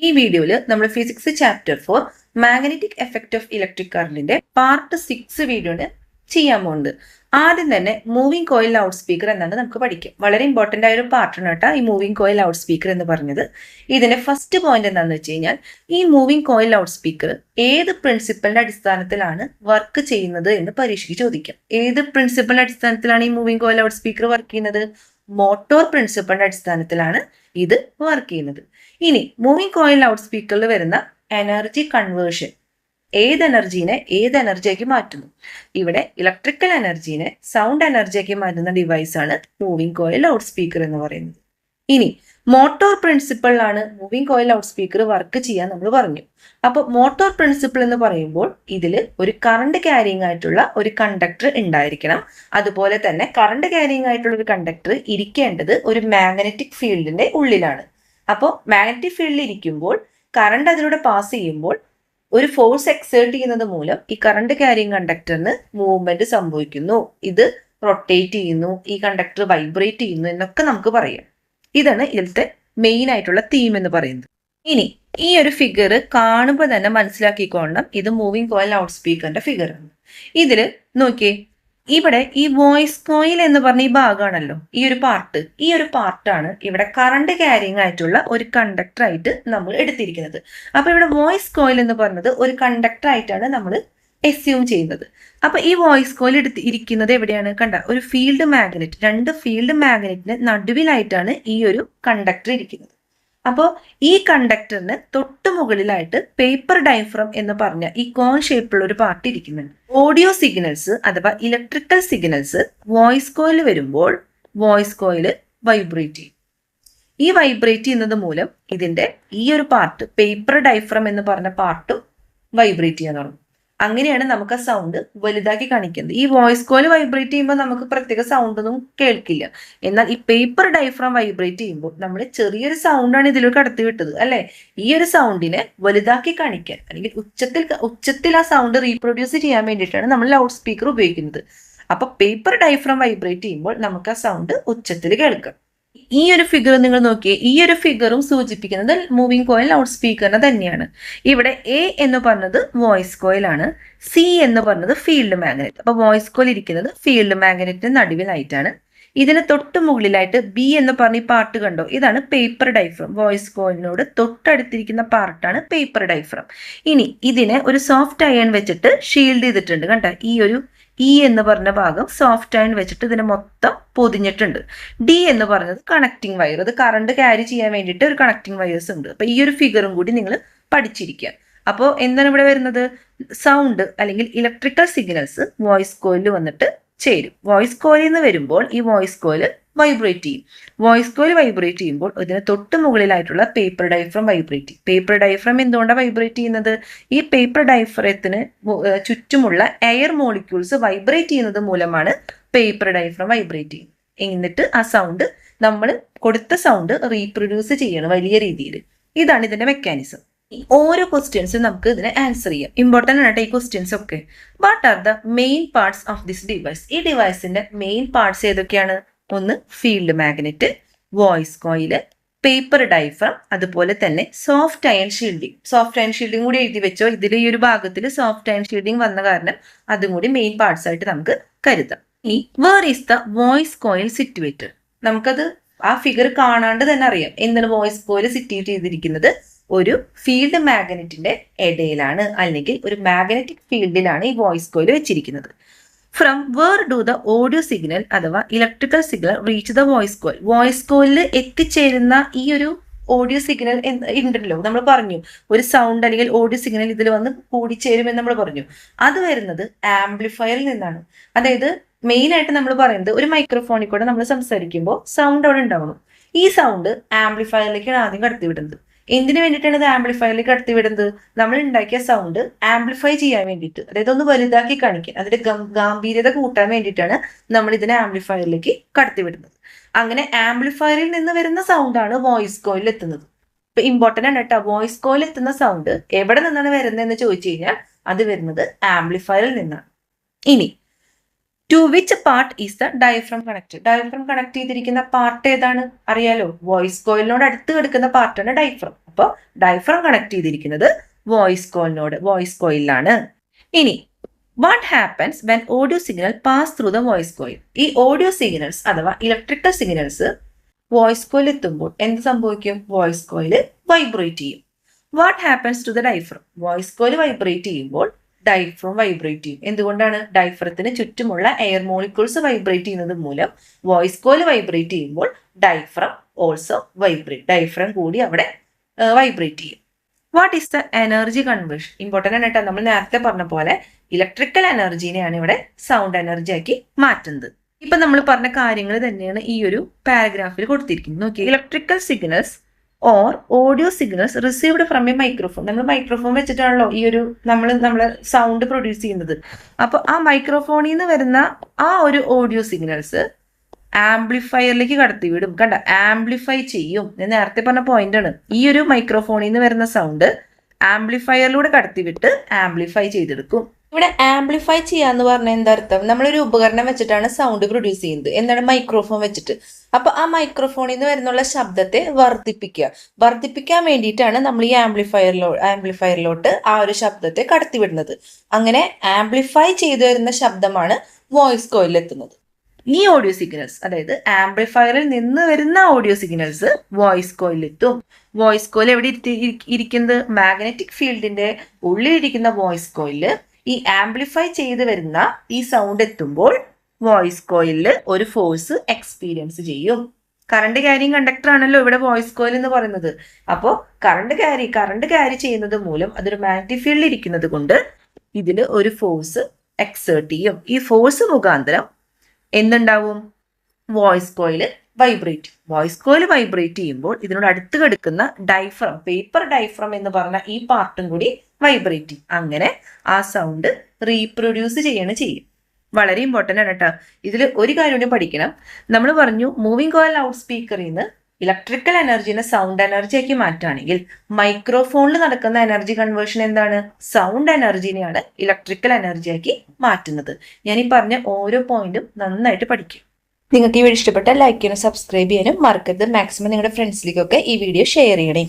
ഈ വീഡിയോയിൽ നമ്മൾ physics chapter 4 magnetic effect of electric കറന്റിന്റെ പാർട്ട് 6 വീഡിയോന് ചെയ്യാൻ പോകുന്നുണ്ട്. ആദ്യം തന്നെ മൂവിംഗ് കോയിൽ ലൗഡ് സ്പീക്കർ എന്നാണ് നമുക്ക് പഠിക്കാം. വളരെ ഇമ്പോർട്ടന്റ് ആയ ഒരു പാർട്ടാണ് കേട്ടോ ഈ മൂവിംഗ് കോയിൽ ലൗഡ് സ്പീക്കർ എന്ന് പറഞ്ഞത്. ഇതിന്റെ ഫസ്റ്റ് പോയിന്റ് എന്താണെന്ന് വെച്ച് കഴിഞ്ഞാൽ, ഈ മൂവിംഗ് കോയിൽ ലൗഡ് സ്പീക്കർ ഏത് പ്രിൻസിപ്പലിന്റെ അടിസ്ഥാനത്തിലാണ് വർക്ക് ചെയ്യുന്നത് എന്ന് പരീക്ഷയ്ക്ക് ചോദിക്കാം. ഏത് പ്രിൻസിപ്പലിന്റെ അടിസ്ഥാനത്തിലാണ് ഈ moving coil loudspeaker work ചെയ്യുന്നത്? മോട്ടോർ പ്രിൻസിപ്പലിന്റെ അടിസ്ഥാനത്തിലാണ് ഇത് വർക്ക് ചെയ്യുന്നത്. ഇനി മൂവിംഗ് കോയിൽ ലൗഡ് സ്പീക്കറിൽ വരുന്ന എനർജി കൺവേർഷൻ, ഏത് എനർജീനെ ഏത് എനർജിയാക്കി മാറ്റുന്നു? ഇവിടെ ഇലക്ട്രിക്കൽ എനർജീനെ സൗണ്ട് എനർജിയാക്കി മാറ്റുന്ന ഡിവൈസാണ് മൂവിംഗ് കോയിൽ ലൗഡ് സ്പീക്കർ എന്ന് പറയുന്നത്. ഇനി മോട്ടോർ പ്രിൻസിപ്പിളിലാണ് moving coil loudspeaker work ചെയ്യാൻ നമ്മൾ പറഞ്ഞു. അപ്പോൾ മോട്ടോർ പ്രിൻസിപ്പിൾ എന്ന് പറയുമ്പോൾ ഇതിൽ ഒരു കറണ്ട് ക്യാരിങ് ആയിട്ടുള്ള ഒരു കണ്ടക്ടർ ഉണ്ടായിരിക്കണം. അതുപോലെ തന്നെ കറണ്ട് ക്യാരിങ് ആയിട്ടുള്ള ഒരു കണ്ടക്ടർ ഇരിക്കേണ്ടത് ഒരു മാഗ്നറ്റിക് ഫീൽഡിന്റെ ഉള്ളിലാണ്. അപ്പോൾ മാഗ്നറ്റിക് ഫീൽഡിൽ ഇരിക്കുമ്പോൾ കറണ്ട് അതിലൂടെ പാസ് ചെയ്യുമ്പോൾ ഒരു ഫോഴ്സ് എക്സേർട്ട് ചെയ്യുന്നത് മൂലം ഈ കറണ്ട് ക്യാരിങ് കണ്ടക്ടറിന് മൂവ്മെന്റ് സംഭവിക്കുന്നു, ഇത് റൊട്ടേറ്റ് ചെയ്യുന്നു, ഈ കണ്ടക്ടർ വൈബ്രേറ്റ് ചെയ്യുന്നു എന്നൊക്കെ നമുക്ക് പറയാം. ഇതാണ് ഇതിലത്തെ മെയിൻ ആയിട്ടുള്ള തീം എന്ന് പറയുന്നത്. ഇനി ഈ ഒരു ഫിഗർ കാണുമ്പോൾ തന്നെ മനസ്സിലാക്കിക്കൊള്ളണം, ഇത് മൂവിംഗ് കോയിൽ ലൗഡ് സ്പീക്കറിന്റെ ഫിഗറാണ്. ഇതില് നോക്കിയേ, ഇവിടെ ഈ വോയിസ് കോയിൽ എന്ന് പറഞ്ഞ ഈ ഭാഗമാണല്ലോ ഈ ഒരു പാർട്ടാണ് ഇവിടെ കറണ്ട് ക്യാരിങ് ആയിട്ടുള്ള ഒരു കണ്ടക്ടർ ആയിട്ട് നമ്മൾ എടുത്തിരിക്കുന്നത്. അപ്പൊ ഇവിടെ വോയിസ് കോയിൽ എന്ന് പറഞ്ഞത് ഒരു കണ്ടക്ടർ ആയിട്ടാണ് നമ്മൾ എസ്യൂം ചെയ്യുന്നത്. അപ്പൊ ഈ വോയിസ് കോയിൽ ഇരിക്കുന്നത് എവിടെയാണ്? കണ്ട, ഒരു ഫീൽഡ് മാഗ്നറ്റ്, രണ്ട് ഫീൽഡ് മാഗ്നറ്റിന് നടുവിലായിട്ടാണ് ഈ ഒരു കണ്ടക്ടർ ഇരിക്കുന്നത്. അപ്പോൾ ഈ കണ്ടക്ടറിന് തൊട്ട് മുകളിലായിട്ട് പേപ്പർ ഡയഫ്രം എന്ന് പറഞ്ഞ ഈ കോൺ ഷേപ്പിലുള്ള ഒരു പാർട്ട് ഇരിക്കുന്നുണ്ട്. ഓഡിയോ സിഗ്നൽസ് അഥവാ ഇലക്ട്രിക്കൽ സിഗ്നൽസ് വോയിസ് കോയിൽ വരുമ്പോൾ വോയിസ് കോയിൽ വൈബ്രേറ്റ് ചെയ്യും. ഈ വൈബ്രേറ്റ് ചെയ്യുന്നത് മൂലം ഇതിന്റെ ഈ ഒരു പാർട്ട്, പേപ്പർ ഡയഫ്രം എന്ന് പറഞ്ഞ പാർട്ടും വൈബ്രേറ്റ് ചെയ്യാൻ തുടങ്ങും. അങ്ങനെയാണ് നമുക്ക് ആ സൗണ്ട് വലുതാക്കി കാണിക്കുന്നത്. ഈ വോയിസ് കോയിൽ വൈബ്രേറ്റ് ചെയ്യുമ്പോൾ നമുക്ക് പ്രത്യേക സൗണ്ട് ഒന്നും കേൾക്കില്ല. എന്നാൽ ഈ പേപ്പർ ഡയഫ്രം വൈബ്രേറ്റ് ചെയ്യുമ്പോൾ നമ്മൾ ചെറിയൊരു സൗണ്ടാണ് ഇതിലേക്ക് കടത്തി വിട്ടത് അല്ലെ. ഈ ഒരു സൗണ്ടിനെ വലുതാക്കി കാണിക്കാൻ അല്ലെങ്കിൽ ഉച്ചത്തിൽ ആ സൗണ്ട് റീപ്രൊഡ്യൂസ് ചെയ്യാൻ വേണ്ടിയിട്ടാണ് നമ്മൾ ലൗഡ് സ്പീക്കർ ഉപയോഗിക്കുന്നത്. അപ്പൊ പേപ്പർ ഡയഫ്രം വൈബ്രേറ്റ് ചെയ്യുമ്പോൾ നമുക്ക് ആ സൗണ്ട് ഉച്ചത്തിൽ കേൾക്കാം. ഈ ഒരു ഫിഗർ നിങ്ങൾ നോക്കിയേ, ഈ ഒരു ഫിഗറും സൂചിപ്പിക്കുന്നത് മൂവിംഗ് കോയിൽ ലൗഡ് സ്പീക്കറിനെ തന്നെയാണ്. ഇവിടെ എ എന്ന് പറഞ്ഞത് വോയിസ് കോയിൽ ആണ്, സി എന്ന് പറഞ്ഞത് ഫീൽഡ് മാഗ്നറ്റ്. അപ്പൊ വോയിസ് കോയിൽ ഇരിക്കുന്നത് ഫീൽഡ് മാഗ്നറ്റിന് നടുവിലായിട്ടാണ്. ഇതിന് തൊട്ട് മുകളിലായിട്ട് ബി എന്ന് പറഞ്ഞ ഈ പാർട്ട് കണ്ടോ, ഇതാണ് പേപ്പർ ഡയഫ്രം. വോയിസ് കോയിലിനോട് തൊട്ടടുത്തിരിക്കുന്ന പാർട്ടാണ് പേപ്പർ ഡയഫ്രം. ഇനി ഇതിനെ ഒരു സോഫ്റ്റ് അയൺ വെച്ചിട്ട് ഷീൽഡ് ചെയ്തിട്ടുണ്ട്. കണ്ട, ഈ ഒരു ഇ എന്ന് പറഞ്ഞ ഭാഗം സോഫ്റ്റ് അയൺ വെച്ചിട്ട് ഇതിനെ മൊത്തം പൊതിഞ്ഞിട്ടുണ്ട്. ഡി എന്ന് പറഞ്ഞത് കണക്റ്റിംഗ് വയർ, അത് കറണ്ട് ക്യാരി ചെയ്യാൻ വേണ്ടിയിട്ട് ഒരു കണക്റ്റിംഗ് വയേഴ്സ് ഉണ്ട്. അപ്പൊ ഈ ഒരു ഫിഗറും കൂടി നിങ്ങൾ പഠിച്ചിരിക്കുക. അപ്പോൾ എന്താണ് ഇവിടെ വരുന്നത്? സൗണ്ട് അല്ലെങ്കിൽ ഇലക്ട്രിക്കൽ സിഗ്നൽസ് വോയിസ് കോയിലിൽ വന്നിട്ട് ചേരും. വോയിസ് കോയിൽ നിന്ന് വരുമ്പോൾ ഈ വോയിസ് കോയിൽ വൈബ്രേറ്റ് ചെയ്യും. വോയിസ് കോയിൽ വൈബ്രേറ്റ് ചെയ്യുമ്പോൾ ഇതിന് തൊട്ട് മുകളിലായിട്ടുള്ള പേപ്പർ ഡയഫ്രം വൈബ്രേറ്റ് ചെയ്യും. പേപ്പർ ഡയഫ്രം എന്തുകൊണ്ടാണ് വൈബ്രേറ്റ് ചെയ്യുന്നത്? ഈ പേപ്പർ ഡയഫ്രത്തിന് ചുറ്റുമുള്ള എയർ മോളിക്യൂൾസ് വൈബ്രേറ്റ് ചെയ്യുന്നത് മൂലമാണ് പേപ്പർ ഡയഫ്രം വൈബ്രേറ്റ് ചെയ്യുന്നത്. എന്നിട്ട് ആ സൗണ്ട്, നമ്മൾ കൊടുത്ത സൗണ്ട് റീപ്രൊഡ്യൂസ് ചെയ്യണം വലിയ രീതിയിൽ. ഇതാണ് ഇതിന്റെ മെക്കാനിസം. ഓരോ ക്വസ്റ്റ്യൻസും നമുക്ക് ഇതിനെ ആൻസർ ചെയ്യാം. ഇമ്പോർട്ടൻ്റ് ആണ് ഈ ക്വസ്റ്റ്യൻസ് ഒക്കെ. What are the main parts of this device? ഈ ഡിവൈസിന്റെ മെയിൻ പാർട്സ് ഏതൊക്കെയാണ്? ഒന്ന് field magnet, voice coil, paper diaphragm, അതുപോലെ തന്നെ soft iron shielding. Soft iron shielding കൂടി എഴുതി വെച്ചോ. ഇതിൽ ഈ ഒരു ഭാഗത്തിൽ സോഫ്റ്റ് അയൺ ഷീൽഡിംഗ് വന്ന കാരണം അതും കൂടി മെയിൻ പാർട്സ് ആയിട്ട് നമുക്ക് കരുതാം. ഇനി where is the voice coil situated? നമുക്കത് ആ ഫിഗർ കാണാണ്ട് തന്നെ അറിയാം എന്താണ് വോയിസ് കോയിൽ സിറ്റുവേറ്റ് ചെയ്തിരിക്കുന്നത്. ഒരു ഫീൽഡ് മാഗ്നറ്റിന്റെ ഇടയിലാണ്, അല്ലെങ്കിൽ ഒരു മാഗ്നറ്റിക് ഫീൽഡിലാണ് ഈ വോയിസ് കോയിൽ വെച്ചിരിക്കുന്നത്. From where do the audio signal അഥവാ electrical signal reach the voice coil? Voice കോയിലിൽ എത്തിച്ചേരുന്ന ഈ ഒരു ഓഡിയോ സിഗ്നൽ ഉണ്ടല്ലോ, നമ്മൾ പറഞ്ഞു ഒരു സൗണ്ട് അല്ലെങ്കിൽ ഓഡിയോ സിഗ്നൽ ഇതിൽ വന്ന് കൂടിച്ചേരുമെന്ന് നമ്മൾ പറഞ്ഞു. അത് വരുന്നത് ആംപ്ലിഫയറിൽ നിന്നാണ്. അതായത് മെയിൻ ആയിട്ട് നമ്മൾ പറയുന്നത്, ഒരു മൈക്രോഫോണിൽ കൂടെ നമ്മൾ സംസാരിക്കുമ്പോൾ സൗണ്ട് അവിടെ ഉണ്ടാവണം. ഈ സൗണ്ട് ആംപ്ലിഫയറിലേക്കാണ് ആദ്യം കടത്തിവിടുന്നത്. എന്തിനു വേണ്ടിയിട്ടാണ് ഇത് ആംപ്ലിഫയറിലേക്ക് കടത്തിവിടുന്നത്? നമ്മൾ ഉണ്ടാക്കിയ സൗണ്ട് ആംപ്ലിഫൈ ചെയ്യാൻ വേണ്ടിയിട്ട്, അതായത് ഒന്ന് വലുതാക്കി കാണിക്കാൻ, അതിന്റെ ഗാംഭീര്യത കൂട്ടാൻ വേണ്ടിയിട്ടാണ് നമ്മൾ ഇതിനെ ആംപ്ലിഫയറിലേക്ക് കടത്തിവിടുന്നത്. അങ്ങനെ ആംപ്ലിഫയറിൽ നിന്ന് വരുന്ന സൗണ്ടാണ് വോയിസ് കോയിൽ എത്തുന്നത്. ഇപ്പൊ ഇമ്പോർട്ടന്റ് ആണ് കേട്ടോ, വോയിസ് കോയിൽ എത്തുന്ന സൗണ്ട് എവിടെ നിന്നാണ് വരുന്നതെന്ന് ചോദിച്ചു കഴിഞ്ഞാൽ അത് വരുന്നത് ആംപ്ലിഫയറിൽ നിന്നാണ്. ഇനി to which part is the diaphragm connect. Diaphragm connect ചെയ്തിരിക്കുന്ന പാർട്ട് ഏതാണ്? അറിയാലോ, വോയിസ് കോയിലിനോട് അടുത്ത് കിടക്കുന്ന പാർട്ടാണ് ഡയഫ്രം. അപ്പോൾ ഡയഫ്രം കണക്ട് ചെയ്തിരിക്കുന്നത് വോയിസ് കോയിലാണ്. ഇനി what happens when audio signal pass through the voice coil. ഈ ഓഡിയോ സിഗ്നൽസ് അഥവാ ഇലക്ട്രിക്കൽ സിഗ്നൽസ് വോയിസ് കോയിൽ എത്തുമ്പോൾ എന്ത് സംഭവിക്കും? വോയിസ് കോയിൽ വൈബ്രേറ്റ് ചെയ്യും. What happens to the diaphragm. Voice coil vibrate ചെയ്യുമ്പോൾ ഡയഫ്രം വൈബ്രേറ്റ് ചെയ്യും. എന്തുകൊണ്ടാണ്? ഡയഫ്രത്തിന് ചുറ്റുമുള്ള എയർ മോളിക്യൂൾസ് വൈബ്രേറ്റ് ചെയ്യുന്നത് മൂലം വോയിസ് കോയിൽ വൈബ്രേറ്റ് ചെയ്യുമ്പോൾ ഡയഫ്രം ഓൾസോ വൈബ്രേറ്റ്. ഡയഫ്രം കൂടി അവിടെ വൈബ്രേറ്റ് ചെയ്യും. What is the energy conversion. Important ആണ് കേട്ടോ. നമ്മൾ നേരത്തെ പറഞ്ഞ പോലെ ഇലക്ട്രിക്കൽ എനർജീനെയാണ് ഇവിടെ സൗണ്ട് എനർജി ആക്കി മാറ്റുന്നത്. ഇപ്പൊ നമ്മൾ പറഞ്ഞ കാര്യങ്ങൾ തന്നെയാണ് ഈ ഒരു പാരഗ്രാഫിൽ കൊടുത്തിരിക്കുന്നത്. നോക്കി, electrical signals or audio signals received from A microphone. നമ്മൾ മൈക്രോഫോൺ വെച്ചിട്ടാണല്ലോ ഈ ഒരു നമ്മളെ സൗണ്ട് പ്രൊഡ്യൂസ് ചെയ്യുന്നത്. അപ്പൊ ആ മൈക്രോഫോണിൽ നിന്ന് വരുന്ന ആ ഒരു ഓഡിയോ സിഗ്നൽസ് ആംപ്ലിഫയറിലേക്ക് കടത്തിവിടും. കണ്ട, ആംപ്ലിഫൈ ചെയ്യും. ഞാൻ നേരത്തെ പറഞ്ഞ പോയിന്റ് ആണ്. ഈ ഒരു മൈക്രോഫോണിൽ നിന്ന് വരുന്ന സൗണ്ട് ആംപ്ലിഫയറിലൂടെ കടത്തിവിട്ട് ആംപ്ലിഫൈ ചെയ്തെടുക്കും. ഇവിടെ ആംപ്ലിഫൈ ചെയ്യാന്ന് പറഞ്ഞാൽ എന്താ അർത്ഥം? നമ്മളൊരു ഉപകരണം വെച്ചിട്ടാണ് സൗണ്ട് പ്രൊഡ്യൂസ് ചെയ്യുന്നത്. എന്താണ്? മൈക്രോഫോൺ വെച്ചിട്ട്. അപ്പൊ ആ മൈക്രോഫോണിൽ നിന്ന് വരുന്നുള്ള ശബ്ദത്തെ വർദ്ധിപ്പിക്കാൻ വേണ്ടിയിട്ടാണ് നമ്മൾ ഈ ആംപ്ലിഫയറിലോട്ട് ആ ഒരു ശബ്ദത്തെ കടത്തിവിടുന്നത്. അങ്ങനെ ആംപ്ലിഫൈ ചെയ്തു വരുന്ന ശബ്ദമാണ് വോയിസ് കോയിലിൽ എത്തുന്നത്. ഈ ഓഡിയോ സിഗ്നൽസ്, അതായത് ആംപ്ലിഫയറിൽ നിന്ന് വരുന്ന ഓഡിയോ സിഗ്നൽസ് വോയിസ് കോയിലെത്തും. വോയിസ് കോയിൽ എവിടെ ഇരിക്കുന്നത്? മാഗ്നറ്റിക് ഫീൽഡിന്റെ ഉള്ളിലിരിക്കുന്ന വോയിസ് കോയില് ഈ ആംപ്ലിഫൈ ചെയ്ത് വരുന്ന ഈ സൗണ്ട് എത്തുമ്പോൾ വോയിസ് കോയിലിൽ ഒരു ഫോഴ്സ് എക്സ്പീരിയൻസ് ചെയ്യും. കറണ്ട് ക്യാരിങ് കണ്ടക്ടർ ആണല്ലോ ഇവിടെ വോയിസ് കോയിൽ എന്ന് പറയുന്നത്. അപ്പോൾ കറണ്ട് ക്യാരി ചെയ്യുന്നത് മൂലം അതൊരു മാഗ്നറ്റിക് ഫീൽഡിൽ ഇരിക്കുന്നത് കൊണ്ട് ഇതിന് ഒരു ഫോഴ്സ് എക്സേർട്ട് ചെയ്യും. ഈ ഫോഴ്സ് മുഖാന്തരം എന്തുണ്ടാവും? വോയിസ് കോയിൽ വൈബ്രേറ്റ് ചെയ്യുമ്പോൾ ഇതിനോട് അടുത്ത് കിടക്കുന്ന ഡയഫ്രം, പേപ്പർ ഡയഫ്രം എന്ന് പറഞ്ഞ ഈ പാർട്ടും കൂടി വൈബ്രേറ്റ് ചെയ്യും. അങ്ങനെ ആ സൗണ്ട് റീപ്രൊഡ്യൂസ് ചെയ്യും. വളരെ ഇമ്പോർട്ടൻ്റ് ആണ് കേട്ടോ. ഇതിൽ ഒരു കാര്യം കൂടി പഠിക്കണം. നമ്മൾ പറഞ്ഞു മൂവിംഗ് കോയിൽ ലൗഡ് സ്പീക്കറിൽ നിന്ന് ഇലക്ട്രിക്കൽ എനർജിനെ സൗണ്ട് എനർജി ആക്കി മാറ്റുകയാണെങ്കിൽ മൈക്രോഫോണിൽ നടക്കുന്ന എനർജി കൺവേർഷൻ എന്താണ്? സൗണ്ട് എനർജിനെയാണ് ഇലക്ട്രിക്കൽ എനർജി ആക്കി മാറ്റുന്നത്. ഞാൻ ഈ പറഞ്ഞ ഓരോ പോയിന്റും നന്നായിട്ട് പഠിക്കും. നിങ്ങൾക്ക് ഈ വീഡിയോ ഇഷ്ടപ്പെട്ടാൽ ലൈക്ക് ചെയ്യാനും സബ്സ്ക്രൈബ് ചെയ്യാനും മറക്കരുത്. മാക്സിമം നിങ്ങളുടെ ഫ്രണ്ട്സിലേക്കൊക്കെ ഈ വീഡിയോ ഷെയർ ചെയ്യണേ.